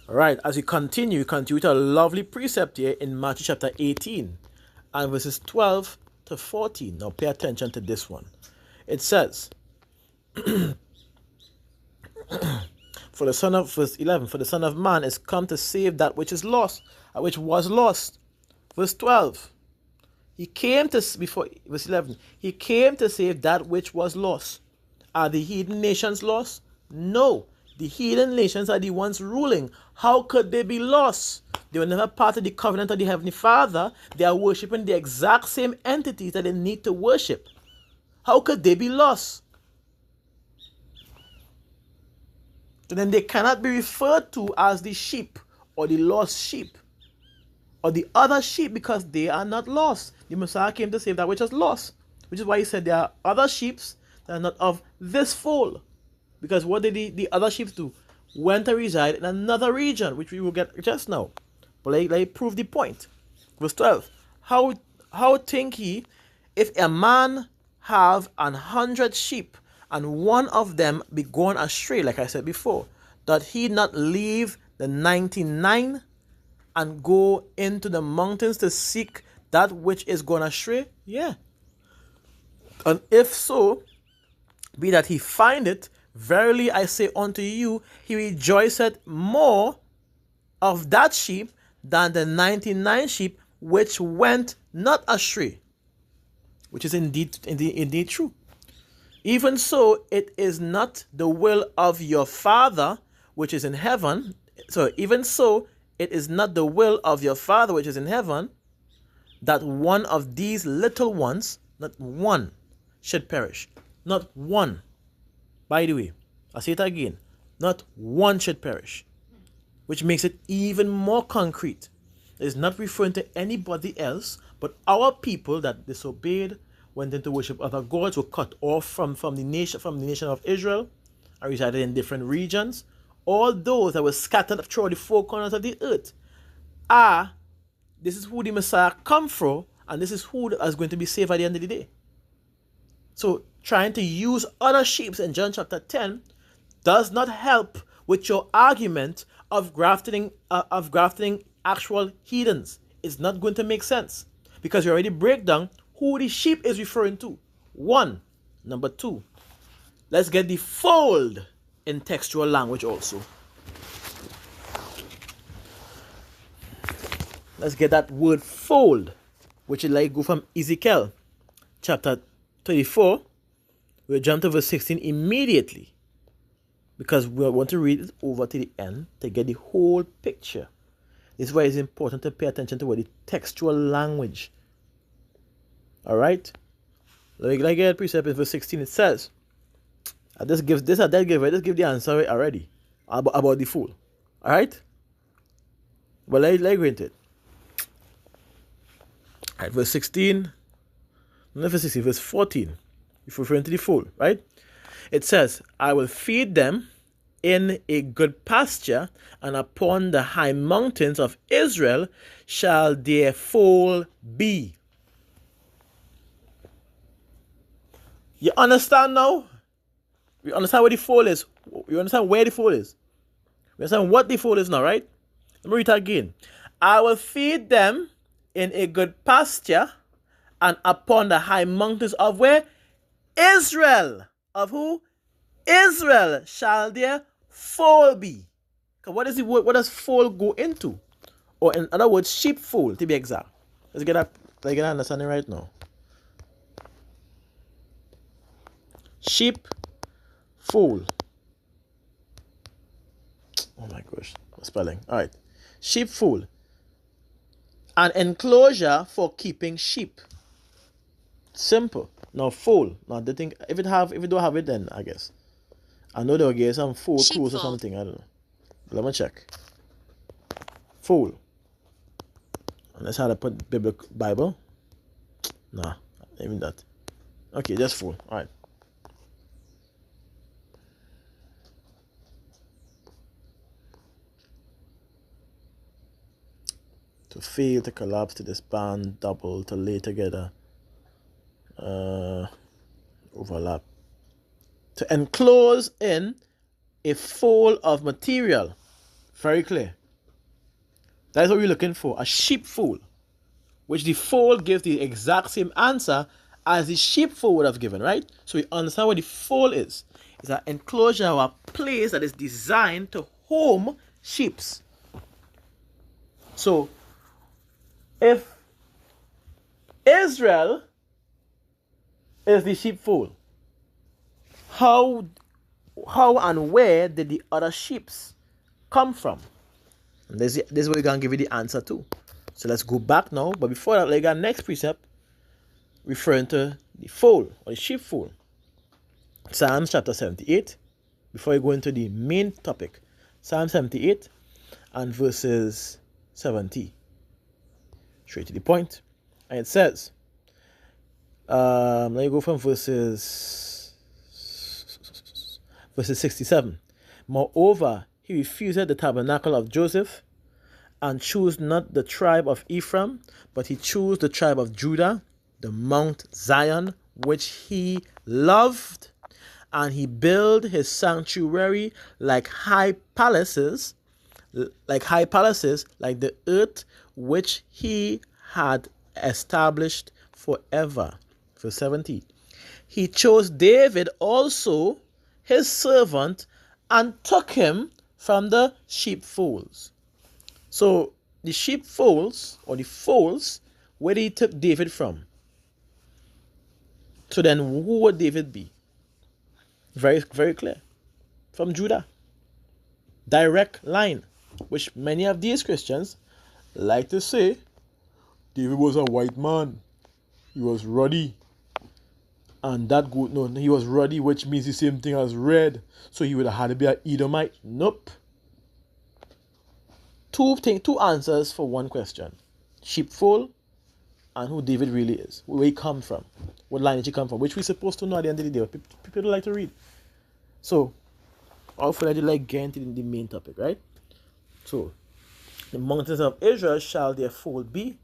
All right, as we continue with a lovely precept here in Matthew chapter 18 and verses 12 to 14. Now pay attention to this one. It says, for the Son of, verse 11, for the Son of Man is come to save that which is lost, which was lost. Verse 12, he came to, before, verse 11, he came to save that which was lost. Are the heathen nations lost? No. The heathen nations are the ones ruling. How could they be lost? They were never part of the covenant of the Heavenly Father. They are worshipping the exact same entities that they need to worship. How could they be lost? So then they cannot be referred to as the sheep or the lost sheep or the other sheep because they are not lost. The Messiah came to save that which is lost, which is why he said there are other sheep that are not of this fold. Because what did the other sheep do? Went to reside in another region, which we will get just now. But let me prove the point. Verse 12. How think ye, if a man have 100 sheep, and one of them be gone astray, like I said before, doth he not leave the 99 and go into the mountains to seek that which is gone astray? Yeah. And if so, be that he find it, verily I say unto you, he rejoiceth more of that sheep than the 99 sheep which went not astray. Which is indeed true. Even so, it is not the will of your Father which is in heaven. So even so, it is not the will of your Father which is in heaven that one of these little ones, not one, should perish. Not one. By the way, I'll say it again. Not one should perish. Which makes it even more concrete. It's not referring to anybody else, but our people that disobeyed, went into worship other gods, were cut off from the nation of Israel, and resided in different regions. All those that were scattered throughout the four corners of the earth this is who the Messiah come from, and this is who is going to be saved at the end of the day. So trying to use other sheep in John chapter 10 does not help with your argument of grafting actual heathens. It's not going to make sense because you already break down who the sheep is referring to. One. Number two, let's get the fold in textual language also. Let's get that word fold, which is like go from Ezekiel chapter 34. We'll jump to verse 16 immediately because we want to read it over to the end to get the whole picture. This is why it's important to pay attention to what the textual language. All right? Like I get precept in verse 16, it says, I just give the answer already about the fool. All right? But let's go into it. All right, verse 16, not verse 16, verse 14. If referring to the fool, right? It says, I will feed them in a good pasture, and upon the high mountains of Israel shall their foal be. You understand now? You understand where the foal is? You understand where the foal is? You understand what the foal is now, right? Let me read it again. I will feed them in a good pasture, and upon the high mountains of where? Israel. Of who? Israel shall their foal be. What is the word? What does foal go into? Or in other words, sheepfold to be exact. Let's get an understanding right now. Sheepfold. Oh my gosh, spelling. All right, sheepfold. An enclosure for keeping sheep. Simple. Now fold. Now the thing, if it don't have it, then I guess I know they'll get some fold clothes or something. I don't know. Let me check. Fold. Unless I had to put biblical Bible. Nah, not even that. Okay, just fold. All right. To fail, to collapse, to disband, double, to lay together, overlap. To enclose in a fold of material, Very clear. That's what we're looking for, a sheepfold, which the fold gives the exact same answer as the sheepfold would have given, right? So we understand what the fold is. It's an enclosure or a place that is designed to home sheep. So if Israel is the sheepfold, how and where did the other sheep come from? And this is what we're going to give you the answer to. So let's go back now. But before that, like our next precept, referring to the fold or the sheepfold. Psalms chapter 78. Before we go into the main topic, Psalm 78 and verses 70. Straight to the point. And it says, let me go from verses 67. Moreover, he refused the tabernacle of Joseph, and chose not the tribe of Ephraim, but he chose the tribe of Judah, the Mount Zion, which he loved, and he built his sanctuary like high palaces, like the earth which he had established forever. Verse 70. He chose David also, his servant, and took him from the sheepfolds. So the sheepfolds or the folds, where did he took David from? So then who would David be? Very, very clear. From Judah. Direct line. Which many of these Christians like to say, David was a white man. He was ruddy. And that good, no, he was ruddy, which means the same thing as red. So he would have had to be an Edomite. Nope. Two answers for one question. Sheepfold and who David really is. Where he come from. What line did he come from? Which we're supposed to know at the end of the day. People don't like to read. So, hopefully I like get into the main topic, right? So, the mountains of Israel shall their fold be.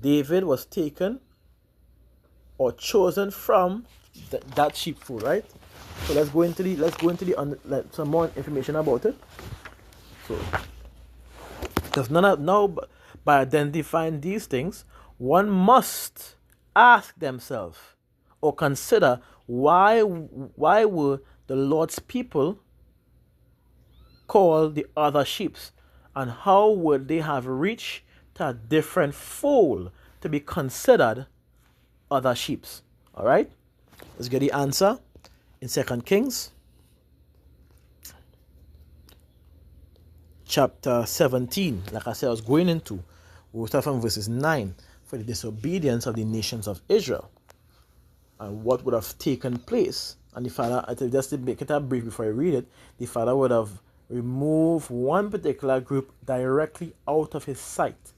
David was taken or chosen from that sheepfold, right? So let's go into some more information about it. So, because now by identifying these things, one must ask themselves or consider why were the Lord's people called the other sheep, and how would they have reached to a different fold to be considered other sheep. All right, let's get the answer in 2 Kings chapter 17. Like I said, I was going into, we'll start from verses 9, for the disobedience of the nations of Israel and what would have taken place. And the father, just to make it up brief before I read it, the father would have removed one particular group directly out of his sight.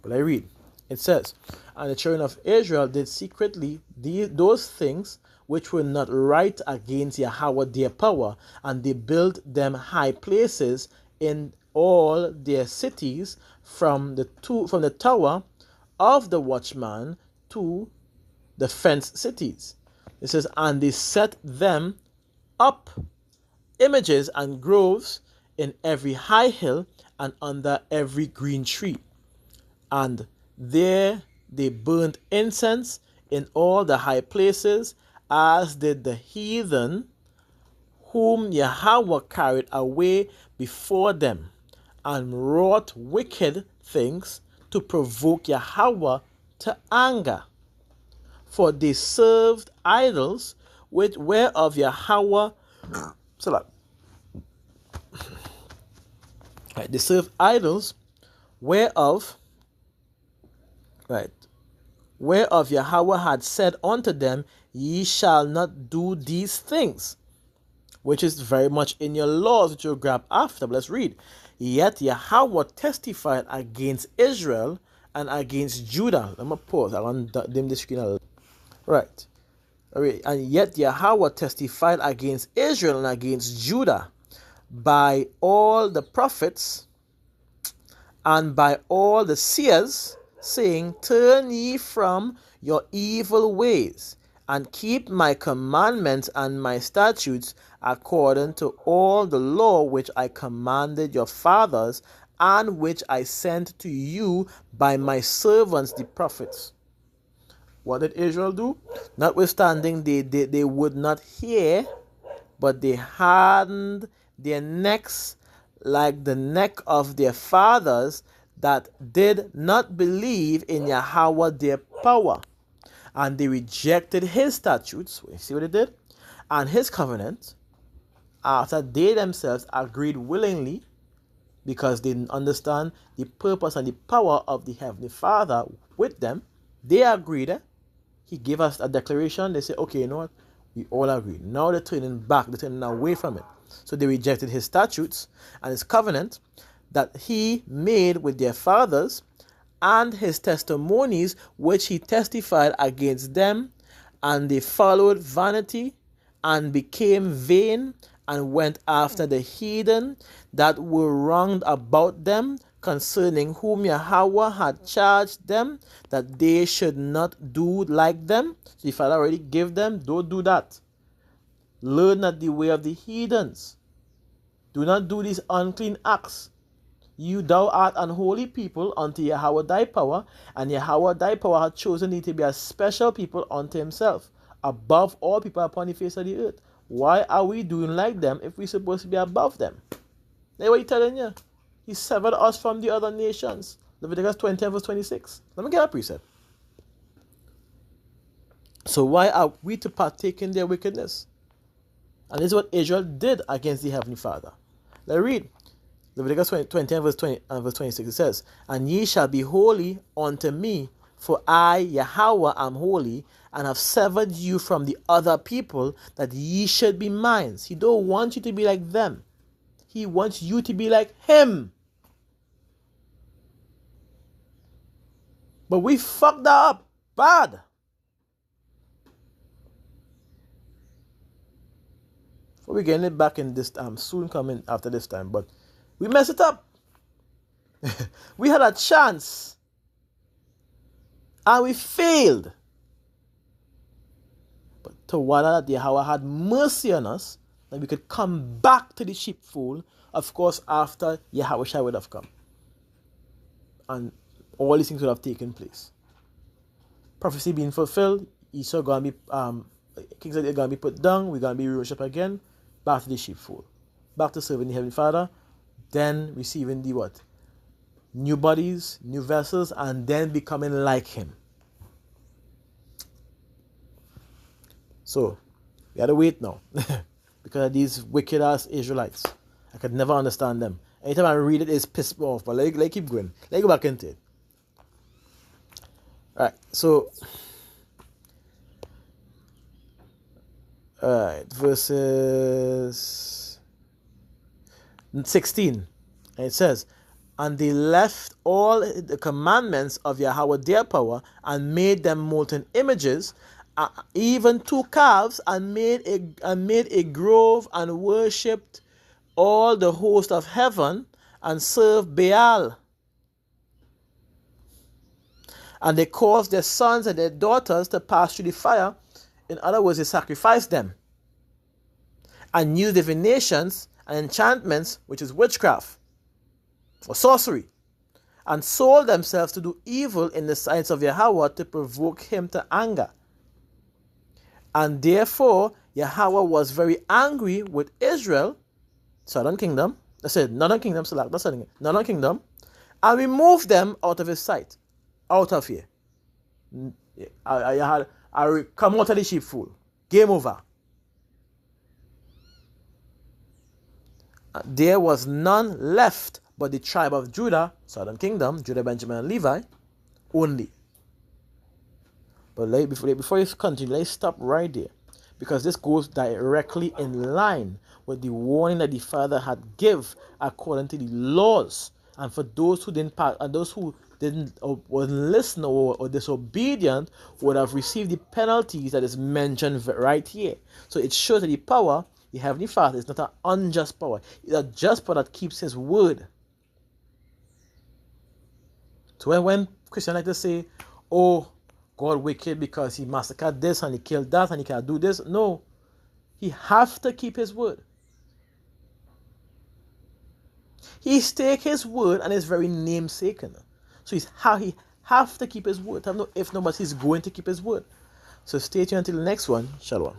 But I read, it says, and the children of Israel did secretly those things which were not right against Yahweh their power, and they built them high places in all their cities, from the tower of the watchman to the fenced cities. It says, and they set them up images and groves in every high hill and under every green tree. And there they burnt incense in all the high places, as did the heathen whom Yahweh carried away before them, and wrought wicked things to provoke Yahweh to anger. For they served idols whereof Yahweh they served idols whereof Yahweh had said unto them, ye shall not do these things, which is very much in your laws which you'll grab after. But let's read. Yet Yahweh testified against Israel and against Judah. Let me pause. I want to dim the screen a little. Right. And yet Yahweh testified against Israel and against Judah by all the prophets and by all the seers, saying, turn ye from your evil ways, and keep my commandments and my statutes according to all the law which I commanded your fathers, and which I sent to you by my servants the prophets. What did Israel do? Notwithstanding, they would not hear, but they hardened their necks like the neck of their fathers that did not believe in Yahweh their power. And they rejected his statutes. You see what they did? And his covenant, after they themselves agreed willingly, because they didn't understand the purpose and the power of the Heavenly Father with them. They agreed. He gave us a declaration. They said, okay, you know what? We all agree. Now they're turning back. They're turning away from it. So they rejected his statutes and his covenant that he made with their fathers, and his testimonies which he testified against them. And they followed vanity and became vain, and went after the heathen that were round about them, concerning whom Yahweh had charged them that they should not do like them. So if I already give them, don't do that. Learn not the way of the heathens. Do not do these unclean acts. Thou art unholy people unto Yahweh thy power, and Yahweh thy power hath chosen thee to be a special people unto himself, above all people upon the face of the earth. Why are we doing like them if we're supposed to be above them? That's what he's telling you. He severed us from the other nations. Leviticus 20 verse 26. Let me get a precept. So why are we to partake in their wickedness? And this is what Israel did against the Heavenly Father. Let's read. Leviticus 20 verse 26. It says, and ye shall be holy unto me, for I, Yahweh, am holy, and have severed you from the other people, that ye should be mine. He don't want you to be like them. He wants you to be like him. But we fucked that up bad. So we're getting it back in this time, soon coming after this time, but we messed it up. We had a chance, and we failed. But to what that Yahweh had mercy on us, that we could come back to the sheepfold, of course, after Yahweh would have come. And all these things would have taken place. Prophecy being fulfilled, Esau going to be, kings are going to be put down, we're going to be worshipped again, back to the sheepfold. Back to serving the Heavenly Father, then receiving the what? New bodies, new vessels, and then becoming like him. So, we had to wait now. Because of these wicked ass Israelites. I could never understand them. Anytime I read it, it's pissed me off. But let me keep going. Let me go back into it. Alright, so. Alright, verses 16. And it says, and they left all the commandments of Yahweh their power, and made them molten images, even 2 calves, and made a grove, and worshipped all the host of heaven, and served Baal. And they caused their sons and their daughters to pass through the fire. In other words, they sacrificed them, and used divinations and enchantments, which is witchcraft or sorcery, and sold themselves to do evil in the sight of Yahweh, to provoke him to anger. And therefore Yahweh was very angry with Israel, southern kingdom. I said northern kingdom, select that's something. Northern kingdom, and removed them out of his sight, out of here. I come out of the sheepfold. Game over. There was none left but the tribe of Judah, southern kingdom, Judah, Benjamin, and Levi, only. But before you continue, let's stop right there, because this goes directly in line with the warning that the Father had give according to the laws. And for those who didn't part, and those who didn't or wasn't listening or disobedient, would have received the penalties that is mentioned right here. So it shows that the power, the Heavenly Father, is not an unjust power. It's a just power that keeps his word. So when Christians like to say, oh, God wicked because he massacred this and he killed that and he can't do this. No. He have to keep his word. He take his word and his very namesake. So he have to keep his word. I don't know if no, but he's going to keep his word. So stay tuned until the next one. Shalom.